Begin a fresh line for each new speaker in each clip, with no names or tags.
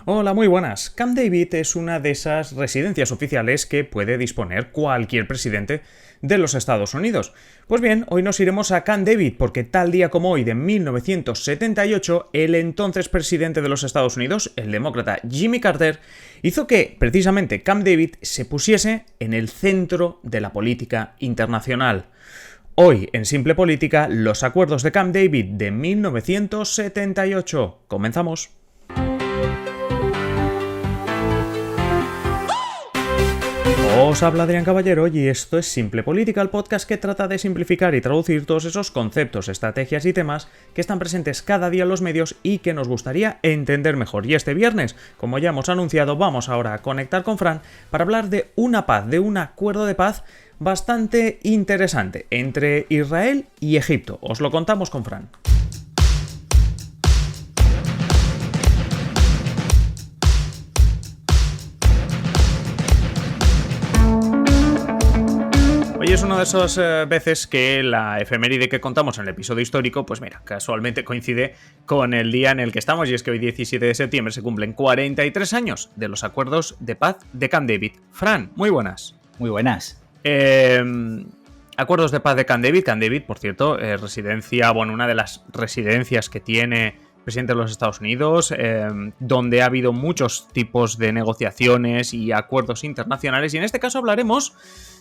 Hola, muy buenas. Camp David es una de esas residencias oficiales que puede disponer cualquier presidente de los Estados Unidos. Pues bien, hoy nos iremos a Camp David porque tal día como hoy de 1978, el entonces presidente de los Estados Unidos, el demócrata Jimmy Carter, hizo que precisamente Camp David se pusiese en el centro de la política internacional. Hoy, en Simple Política, los acuerdos de Camp David de 1978. Comenzamos. Os habla Adrián Caballero y esto es Simple Política, el podcast que trata de simplificar y traducir todos esos conceptos, estrategias y temas que están presentes cada día en los medios y que nos gustaría entender mejor. Y este viernes, como ya hemos anunciado, vamos ahora a conectar con Fran para hablar de una paz, de un acuerdo de paz bastante interesante entre Israel y Egipto. Os lo contamos con Fran. Hoy es una de esas veces que la efeméride que contamos en el episodio histórico, pues mira, casualmente coincide con el día en el que estamos, y es que hoy 17 de septiembre se cumplen 43 años de los acuerdos de paz de Camp David. Fran, muy buenas.
Muy buenas.
Acuerdos de paz de Camp David. Camp David, por cierto, residencia, bueno, una de las residencias que tiene el presidente de los Estados Unidos, donde ha habido muchos tipos de negociaciones y acuerdos internacionales, y en este caso hablaremos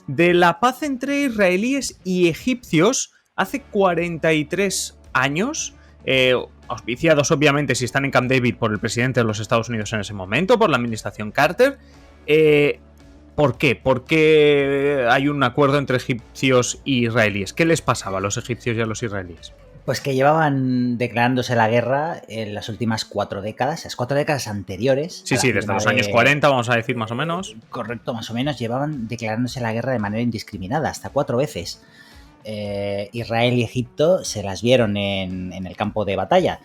de la paz entre israelíes y egipcios hace 43 años, auspiciados obviamente, si están en Camp David, por el presidente de los Estados Unidos en ese momento, por la administración Carter. ¿Por qué? ¿Por qué hay un acuerdo entre egipcios y israelíes? ¿Qué les pasaba a los egipcios y a los israelíes?
Pues que llevaban declarándose la guerra en las últimas 4 décadas, las 4 décadas anteriores.
Sí, desde los años 40, vamos a decir más o menos.
Correcto, más o menos, llevaban declarándose la guerra de manera indiscriminada, hasta 4 veces. Israel y Egipto se las vieron en el campo de batalla.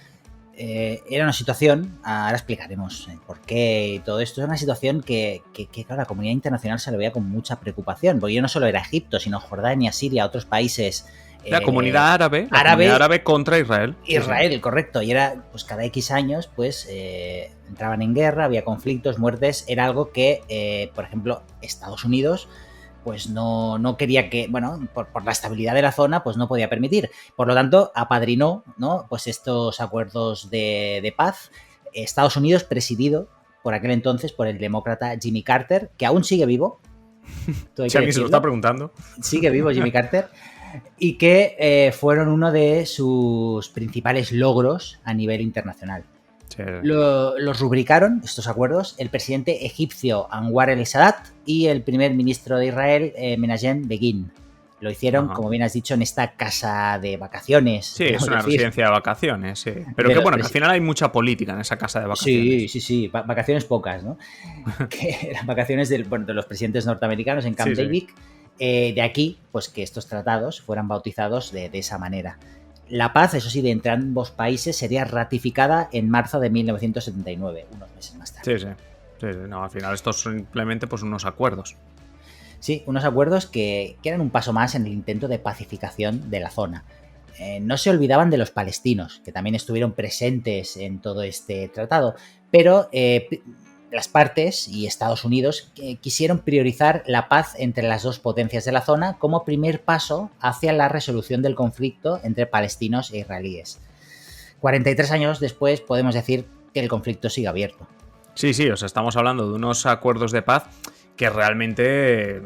Era una situación, ahora explicaremos por qué y todo esto, es una situación que claro, la comunidad internacional se lo veía con mucha preocupación, porque no solo era Egipto, sino Jordania, Siria, otros países.
La comunidad árabe, comunidad árabe contra Israel.
Israel, correcto. Y era, pues cada X años, pues entraban en guerra, había conflictos, muertes. Era algo que, por ejemplo, Estados Unidos, pues no quería que, bueno, por la estabilidad de la zona, pues no podía permitir. Por lo tanto, apadrinó, ¿no? Pues estos acuerdos de paz. Estados Unidos, presidido por aquel entonces por el demócrata Jimmy Carter, que aún sigue vivo.
Si alguien se lo está preguntando.
Sigue vivo Jimmy Carter. Y que fueron uno de sus principales logros a nivel internacional. Sí. Los rubricaron, estos acuerdos, el presidente egipcio Anwar el-Sadat y el primer ministro de Israel, Menachem Begin. Lo hicieron, como bien has dicho, en esta casa de vacaciones.
Sí, es una residencia de vacaciones, sí. Pero que bueno, que al final hay mucha política en esa casa de vacaciones.
Sí. Vacaciones pocas, ¿no? Que eran vacaciones de los presidentes norteamericanos en Camp David. De aquí, pues que estos tratados fueran bautizados de esa manera. La paz, eso sí, de entre ambos países sería ratificada en marzo de 1979, unos meses más tarde.
Sí. No, al final estos son simplemente pues unos acuerdos.
Sí, unos acuerdos que eran un paso más en el intento de pacificación de la zona. No se olvidaban de los palestinos, que también estuvieron presentes en todo este tratado, pero las partes y Estados Unidos quisieron priorizar la paz entre las dos potencias de la zona como primer paso hacia la resolución del conflicto entre palestinos e israelíes. 43 años después podemos decir que el conflicto sigue abierto.
Sí, o sea, estamos hablando de unos acuerdos de paz que realmente,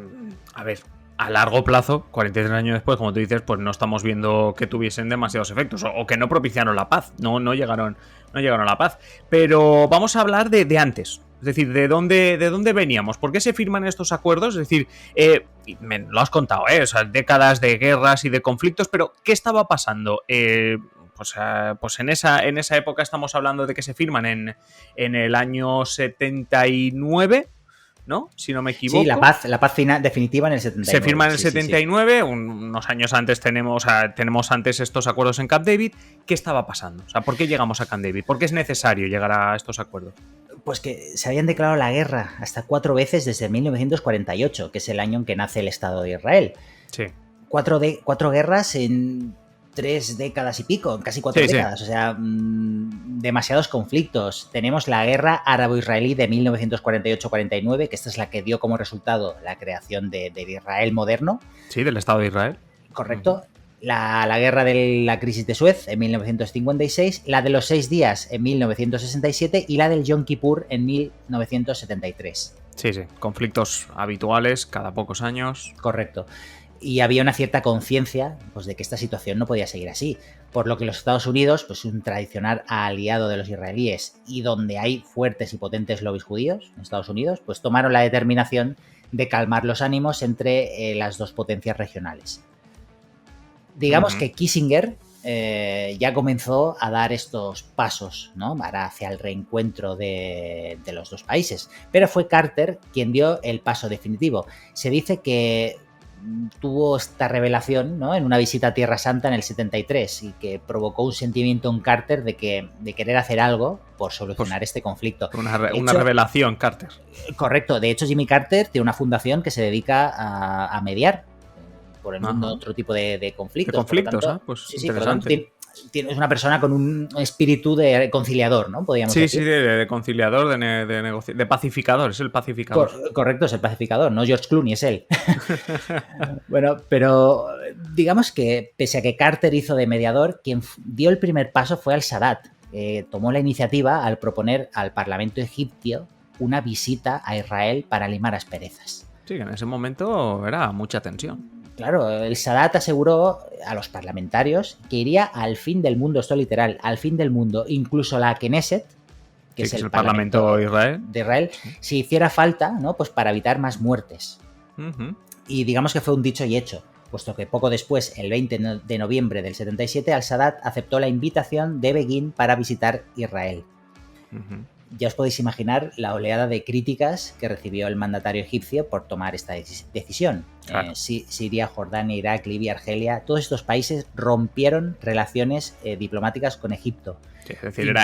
a ver, a largo plazo, 43 años después, como tú dices, pues no estamos viendo que tuviesen demasiados efectos o que no propiciaron la paz, no llegaron a la paz. Pero vamos a hablar de antes. Es decir, ¿de dónde veníamos? ¿Por qué se firman estos acuerdos? Es decir, me lo has contado, o sea, décadas de guerras y de conflictos, pero ¿qué estaba pasando? Pues en esa época estamos hablando de que se firman en el año 79, ¿no? Si no me equivoco.
Sí, la paz final definitiva en el 79.
Se firma en el 79, unos años antes tenemos antes estos acuerdos en Camp David. ¿Qué estaba pasando? O sea, ¿por qué llegamos a Camp David? ¿Por qué es necesario llegar a estos acuerdos?
Pues que se habían declarado la guerra hasta 4 veces desde 1948, que es el año en que nace el Estado de Israel.
Sí.
Cuatro guerras en 3 décadas y pico, casi 4
Sí, sí.
décadas, o sea, demasiados conflictos. Tenemos la guerra árabo-israelí de 1948-49, que esta es la que dio como resultado la creación del Israel moderno,
Sí, del Estado de Israel.
¿correcto? La guerra de la crisis de Suez en 1956, la de los 6 días en 1967 y la del Yom Kippur en 1973.
Sí, sí. Conflictos habituales cada pocos años.
Correcto. Y había una cierta conciencia pues, de que esta situación no podía seguir así, por lo que los Estados Unidos, pues un tradicional aliado de los israelíes y donde hay fuertes y potentes lobbies judíos en Estados Unidos, pues tomaron la determinación de calmar los ánimos entre las dos potencias regionales. Digamos que Kissinger ya comenzó a dar estos pasos, ¿no? Hacia el reencuentro de los dos países, pero fue Carter quien dio el paso definitivo. Se dice que tuvo esta revelación, ¿no? En una visita a Tierra Santa en el 73 y que provocó un sentimiento en Carter de querer hacer algo por solucionar este conflicto.
Una revelación, Carter.
Correcto. De hecho, Jimmy Carter tiene una fundación que se dedica a mediar por el mundo otro tipo de conflictos.
¿De conflictos?
Tanto,
pues
sí,
interesante.
Es una persona con un espíritu de conciliador, ¿no? Podríamos decir.
Sí, de conciliador, de pacificador, es el pacificador.
Correcto, es el pacificador, no George Clooney, es él. Bueno, pero digamos que pese a que Carter hizo de mediador, quien dio el primer paso fue al-Sadat. Tomó la iniciativa al proponer al Parlamento egipcio una visita a Israel para limar asperezas.
Sí, que en ese momento era mucha tensión.
Claro, el Sadat aseguró a los parlamentarios que iría al fin del mundo, esto literal, al fin del mundo, incluso la Knesset, que es el Parlamento de Israel, si hiciera falta, ¿no? Pues para evitar más muertes. Y digamos que fue un dicho y hecho, puesto que poco después, el 20 de noviembre del 77, al-Sadat aceptó la invitación de Begin para visitar Israel. Ya os podéis imaginar la oleada de críticas que recibió el mandatario egipcio por tomar esta decisión. Claro. Siria, Jordania, Irak, Libia, Argelia, todos estos países rompieron relaciones diplomáticas con Egipto.
Sí, es decir,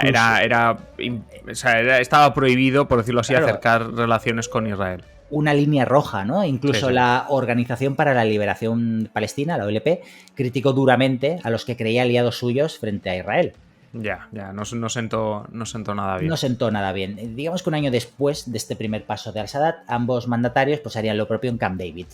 estaba prohibido, por decirlo así, claro, acercar relaciones con Israel.
Una línea roja, ¿no? Incluso la Organización para la Liberación Palestina, la OLP, criticó duramente a los que creía aliados suyos frente a Israel.
Ya, no sentó nada bien.
No sentó nada bien. Digamos que un año después de este primer paso de al-Sadat, ambos mandatarios pues harían lo propio en Camp David.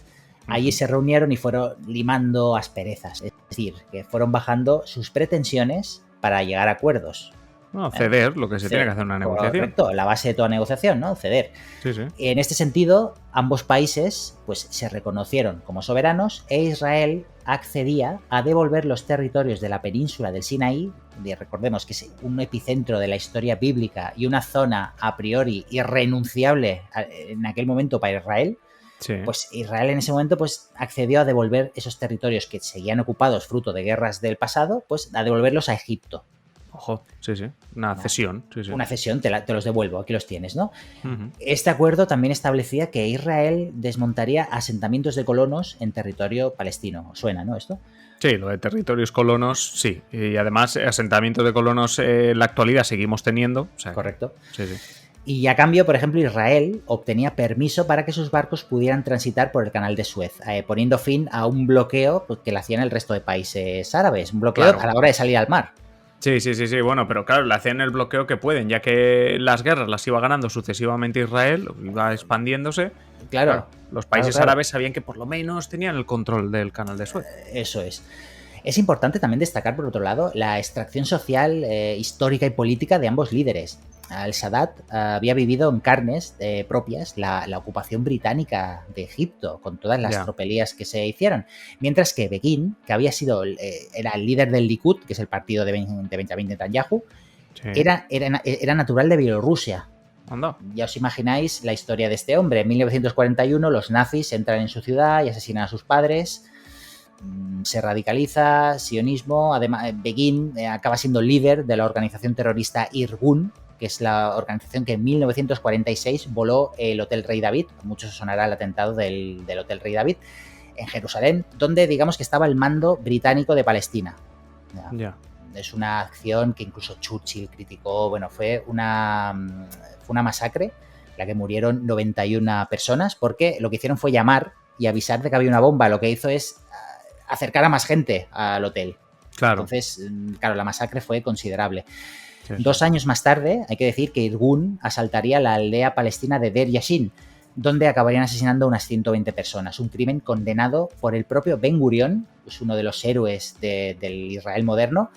Allí se reunieron y fueron limando asperezas, es decir, que fueron bajando sus pretensiones para llegar a acuerdos.
No, ceder, lo que se tiene que hacer en una negociación.
Correcto, la base de toda negociación, ¿no? Ceder.
Sí, sí.
En este sentido, ambos países pues, se reconocieron como soberanos e Israel accedía a devolver los territorios de la península del Sinaí, recordemos que es un epicentro de la historia bíblica y una zona a priori irrenunciable en aquel momento para Israel. Sí. Pues Israel en ese momento pues, accedió a devolver esos territorios que seguían ocupados fruto de guerras del pasado, pues a devolverlos a Egipto.
Ojo, sí. Una cesión. Sí.
Una cesión, te los devuelvo, aquí los tienes, ¿no? Este acuerdo también establecía que Israel desmontaría asentamientos de colonos en territorio palestino. ¿Os suena, no, esto?
Sí, lo de territorios colonos, sí. Y además, asentamientos de colonos en la actualidad seguimos teniendo. O sea,
correcto.
Sí.
Y a cambio, por ejemplo, Israel obtenía permiso para que sus barcos pudieran transitar por el canal de Suez, poniendo fin a un bloqueo pues, que le hacían el resto de países árabes. Un bloqueo a la hora de salir al mar.
Sí, bueno, pero claro, le hacían el bloqueo que pueden, ya que las guerras las iba ganando sucesivamente Israel, iba expandiéndose.
Claro.
Los países árabes sabían que por lo menos tenían el control del canal de Suez.
Eso es. Es importante también destacar, por otro lado, la extracción social, histórica y política de ambos líderes. Al-Sadat había vivido en carnes propias la ocupación británica de Egipto, con todas las tropelías que se hicieron. Mientras que Begin, que había sido era el líder del Likud, que es el partido de Benjamin Netanyahu, era natural de Bielorrusia.
Anda.
Ya os imagináis la historia de este hombre. En 1941 los nazis entran en su ciudad y asesinan a sus padres. Se radicaliza, sionismo. Además, Begin acaba siendo líder de la organización terrorista Irgun, que es la organización que en 1946 voló el Hotel Rey David. A muchos os sonará el atentado del Hotel Rey David en Jerusalén, donde digamos que estaba el mando británico de Palestina.
Ya.
Es una acción que incluso Churchill criticó. Bueno, fue una masacre en la que murieron 91 personas porque lo que hicieron fue llamar y avisar de que había una bomba. Lo que hizo es acercar a más gente al hotel.
Claro.
Entonces, claro, la masacre fue considerable.
Sí.
2 años más tarde, hay que decir que Irgun asaltaría la aldea palestina de Der Yashin, donde acabarían asesinando a unas 120 personas. Un crimen condenado por el propio Ben Gurion, es uno de los héroes del Israel moderno,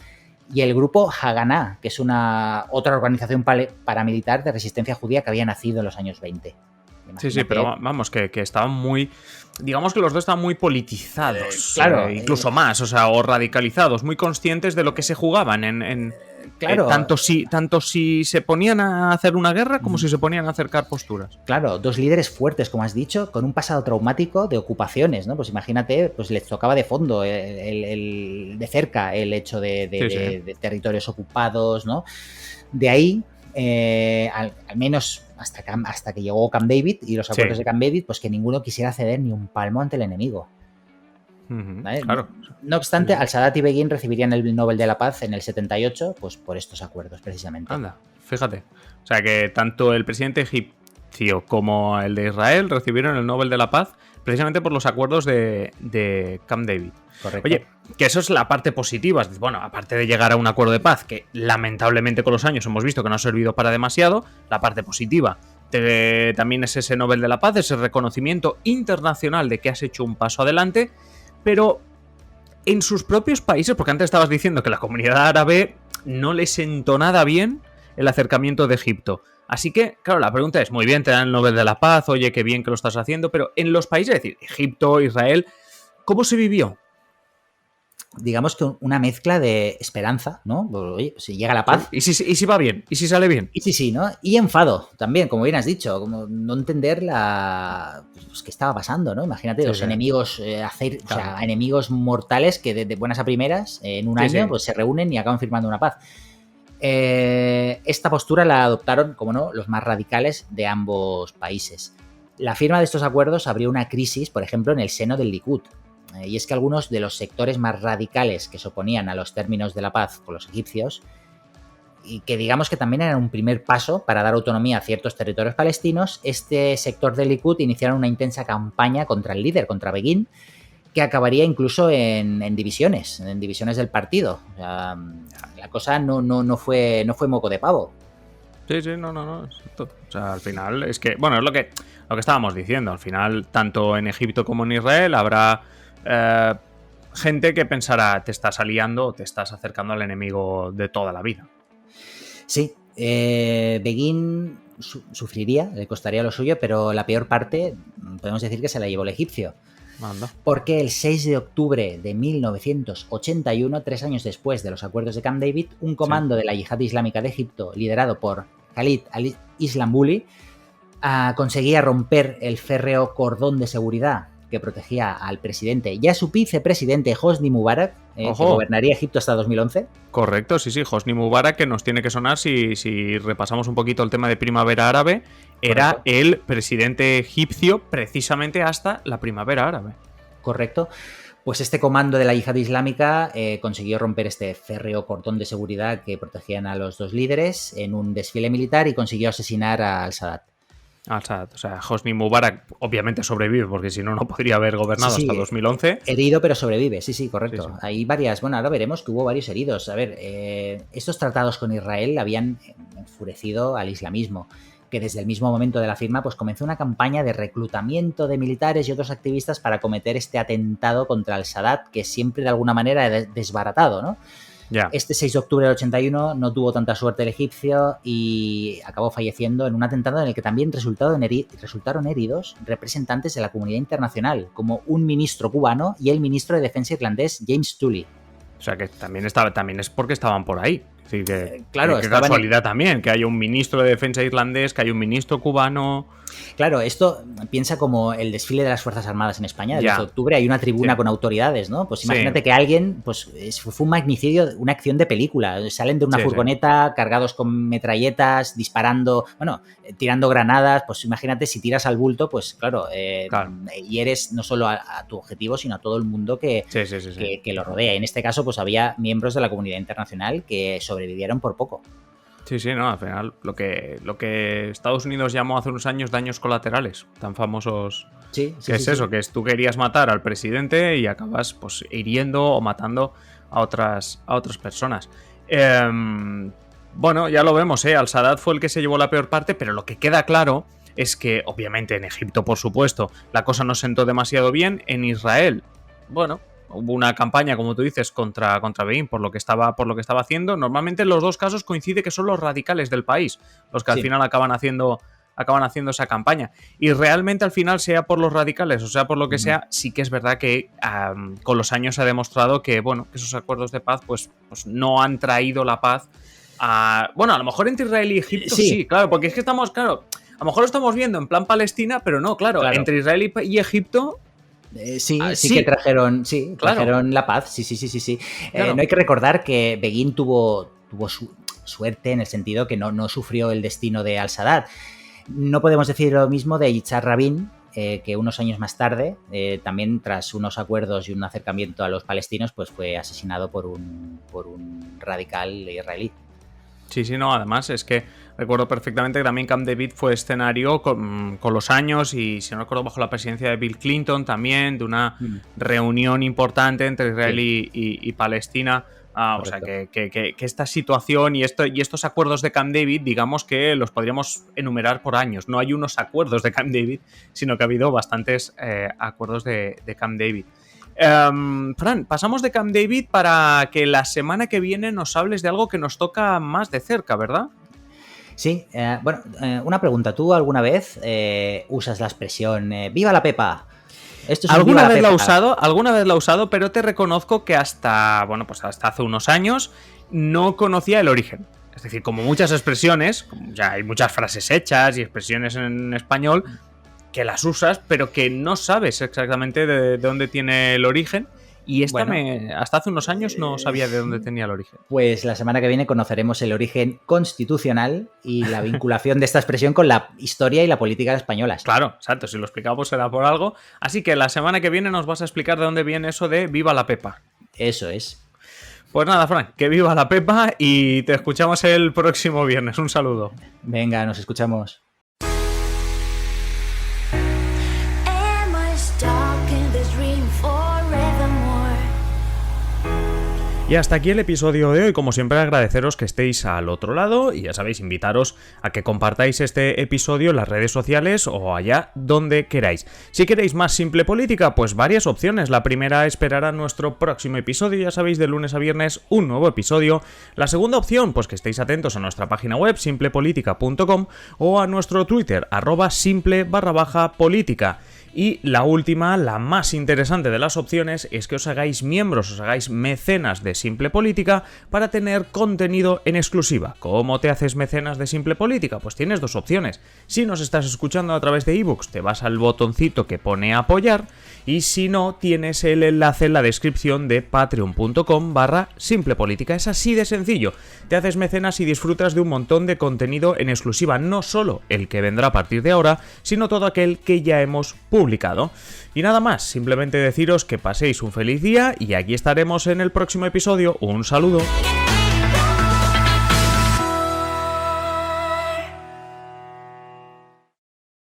y el grupo Haganah, que es otra organización paramilitar de resistencia judía que había nacido en los años 20.
Imagínate. Sí, pero vamos, que estaban muy... Digamos que los dos estaban muy politizados,
claro,
incluso más, o sea, o radicalizados, muy conscientes de lo que se jugaban
claro.
Tanto si se ponían a hacer una guerra como si se ponían a acercar posturas.
Claro, dos líderes fuertes, como has dicho, con un pasado traumático de ocupaciones, ¿no? Pues imagínate, pues les tocaba de fondo, de cerca, el hecho de territorios ocupados, ¿no? De ahí, al menos hasta que llegó Camp David y los acuerdos de Camp David, pues que ninguno quisiera ceder ni un palmo ante el enemigo. ¿Vale?
Claro.
No obstante, Al-Sadat y Begin recibirían el Nobel de la Paz en el 78, pues por estos acuerdos, precisamente.
Anda, fíjate. O sea que tanto el presidente egipcio como el de Israel recibieron el Nobel de la Paz precisamente por los acuerdos de Camp David.
Correcto.
Oye, que eso es la parte positiva. Bueno, aparte de llegar a un acuerdo de paz, que lamentablemente con los años hemos visto que no ha servido para demasiado, la parte positiva también es ese Nobel de la Paz, ese reconocimiento internacional de que has hecho un paso adelante, pero en sus propios países, porque antes estabas diciendo que la comunidad árabe no les sentó nada bien el acercamiento de Egipto. Así que, claro, la pregunta es, muy bien, te dan el Nobel de la Paz, oye, qué bien que lo estás haciendo, pero en los países, es decir, Egipto, Israel, ¿cómo se vivió?
Digamos que una mezcla de esperanza, ¿no? Oye, si llega la paz...
¿Y si va bien? ¿Y si sale bien?
Y sí, ¿no? Y enfado también, como bien has dicho, como no entender pues, qué estaba pasando, ¿no? Imagínate los enemigos, o sea, enemigos mortales que de buenas a primeras, en un año, pues se reúnen y acaban firmando una paz. Esta postura la adoptaron, como no, los más radicales de ambos países. La firma de estos acuerdos abrió una crisis, por ejemplo, en el seno del Likud. Y es que algunos de los sectores más radicales que se oponían a los términos de la paz con los egipcios, y que digamos que también eran un primer paso para dar autonomía a ciertos territorios palestinos, este sector del Likud iniciaron una intensa campaña contra el líder, contra Begin, que acabaría incluso en divisiones del partido. O sea, la cosa no fue moco de pavo.
Sí, no. O sea, al final es que, bueno, es lo que estábamos diciendo. Al final, tanto en Egipto como en Israel habrá gente que pensará, te estás aliando o te estás acercando al enemigo de toda la vida.
Sí, Begin sufriría, le costaría lo suyo, pero la peor parte podemos decir que se la llevó el egipcio.
Anda.
Porque el 6 de octubre de 1981, 3 años después de los acuerdos de Camp David, un comando de la Yihad Islámica de Egipto, liderado por Khalid al-Islambuli, conseguía romper el férreo cordón de seguridad que protegía al presidente y a su vicepresidente Hosni Mubarak, que gobernaría Egipto hasta 2011.
Correcto, sí, Hosni Mubarak, que nos tiene que sonar si repasamos un poquito el tema de primavera árabe, era el presidente egipcio precisamente hasta la primavera árabe.
Correcto. Pues este comando de la Yihad Islámica consiguió romper este férreo cordón de seguridad que protegían a los dos líderes en un desfile militar y consiguió asesinar a Al-Sadat.
O sea, Hosni Mubarak obviamente sobrevive, porque si no, no podría haber gobernado hasta 2011.
Herido, pero sobrevive, sí, correcto.
Sí.
Hay varias, bueno, ahora veremos que hubo varios heridos. A ver, estos tratados con Israel habían enfurecido al islamismo, que desde el mismo momento de la firma pues comenzó una campaña de reclutamiento de militares y otros activistas para cometer este atentado contra Al-Sadat, que siempre de alguna manera era desbaratado, ¿no?
Ya.
Este 6 de octubre del 81 no tuvo tanta suerte el egipcio y acabó falleciendo en un atentado en el que también resultaron heridos representantes de la comunidad internacional, como un ministro cubano y el ministro de Defensa irlandés James Tully.
O sea que también es porque estaban por ahí. Así que,
claro,
qué casualidad también, que haya un ministro de Defensa irlandés, que haya un ministro cubano.
Claro, esto piensa como el desfile de las Fuerzas Armadas en España, el 2 de octubre hay una tribuna con autoridades, ¿no? Pues imagínate que alguien, pues fue un magnicidio, una acción de película. Salen de una furgoneta cargados con metralletas, disparando, bueno, tirando granadas. Pues imagínate si tiras al bulto, pues claro. Hieres no solo a tu objetivo, sino a todo el mundo que lo rodea. Y en este caso, pues había miembros de la comunidad internacional que sobrevivieron por poco.
Sí, no, al final lo que Estados Unidos llamó hace unos años daños colaterales, tan famosos. Que tú querías matar al presidente y acabas pues hiriendo o matando a otras personas. Bueno, ya lo vemos, Al-Sadat fue el que se llevó la peor parte, pero lo que queda claro es que, obviamente, en Egipto, por supuesto, la cosa no sentó demasiado bien. En Israel, bueno, hubo una campaña, como tú dices, contra Begin por lo que estaba haciendo. Normalmente en los dos casos coincide que son los radicales del país los que al final acaban haciendo esa campaña. Y realmente al final, sea por los radicales o sea por lo que sea, sí que es verdad que con los años se ha demostrado que, bueno, que esos acuerdos de paz pues no han traído la paz bueno, a lo mejor entre Israel y Egipto sí, claro, porque es que estamos, claro, a lo mejor lo estamos viendo en plan Palestina, pero no, claro. Entre Israel y Egipto
sí que trajeron la paz, sí. Claro. No hay que recordar que Begin tuvo suerte en el sentido que no sufrió el destino de Al-Sadat. No podemos decir lo mismo de Yitzhak Rabin, que unos años más tarde, también tras unos acuerdos y un acercamiento a los palestinos, pues fue asesinado por un radical israelí.
Sí, no, además es que recuerdo perfectamente que también Camp David fue escenario con los años y, si no recuerdo, bajo la presidencia de Bill Clinton también, de una reunión importante entre Israel y Palestina. O sea, que esta situación y estos acuerdos de Camp David, digamos que los podríamos enumerar por años. No hay unos acuerdos de Camp David, sino que ha habido bastantes acuerdos de Camp David. Fran, pasamos de Camp David para que la semana que viene nos hables de algo que nos toca más de cerca, ¿verdad?
Sí, una pregunta. ¿Tú alguna vez usas la expresión ¡Viva la Pepa!
Alguna vez la he usado, pero te reconozco que hasta hace unos años no conocía el origen. Es decir, como muchas expresiones, ya hay muchas frases hechas y expresiones en español que las usas, pero que no sabes exactamente de dónde tiene el origen. Y hasta hace unos años no sabía de dónde tenía el origen.
Pues la semana que viene conoceremos el origen constitucional y la vinculación de esta expresión con la historia y la política españolas.
Claro, exacto, si lo explicamos será por algo. Así que la semana que viene nos vas a explicar de dónde viene eso de Viva la Pepa.
Eso es.
Pues nada, Fran, que viva la Pepa y te escuchamos el próximo viernes. Un saludo.
Venga, nos escuchamos.
Y hasta aquí el episodio de hoy. Como siempre, agradeceros que estéis al otro lado y ya sabéis, invitaros a que compartáis este episodio en las redes sociales o allá donde queráis. Si queréis más Simple Política, pues varias opciones. La primera, esperar a nuestro próximo episodio, ya sabéis, de lunes a viernes un nuevo episodio. La segunda opción, pues que estéis atentos a nuestra página web simplepolitica.com o a nuestro Twitter @simple_política. Y la última, la más interesante de las opciones, es que os hagáis miembros, os hagáis mecenas de Simple Política para tener contenido en exclusiva. ¿Cómo te haces mecenas de Simple Política? Pues tienes dos opciones. Si nos estás escuchando a través de ebooks, te vas al botoncito que pone apoyar, y si no, tienes el enlace en la descripción de patreon.com/simplepolítica. Es así de sencillo. Te haces mecenas y disfrutas de un montón de contenido en exclusiva, no solo el que vendrá a partir de ahora, sino todo aquel que ya hemos publicado. Y nada más, simplemente deciros que paséis un feliz día y aquí estaremos en el próximo episodio. Un saludo.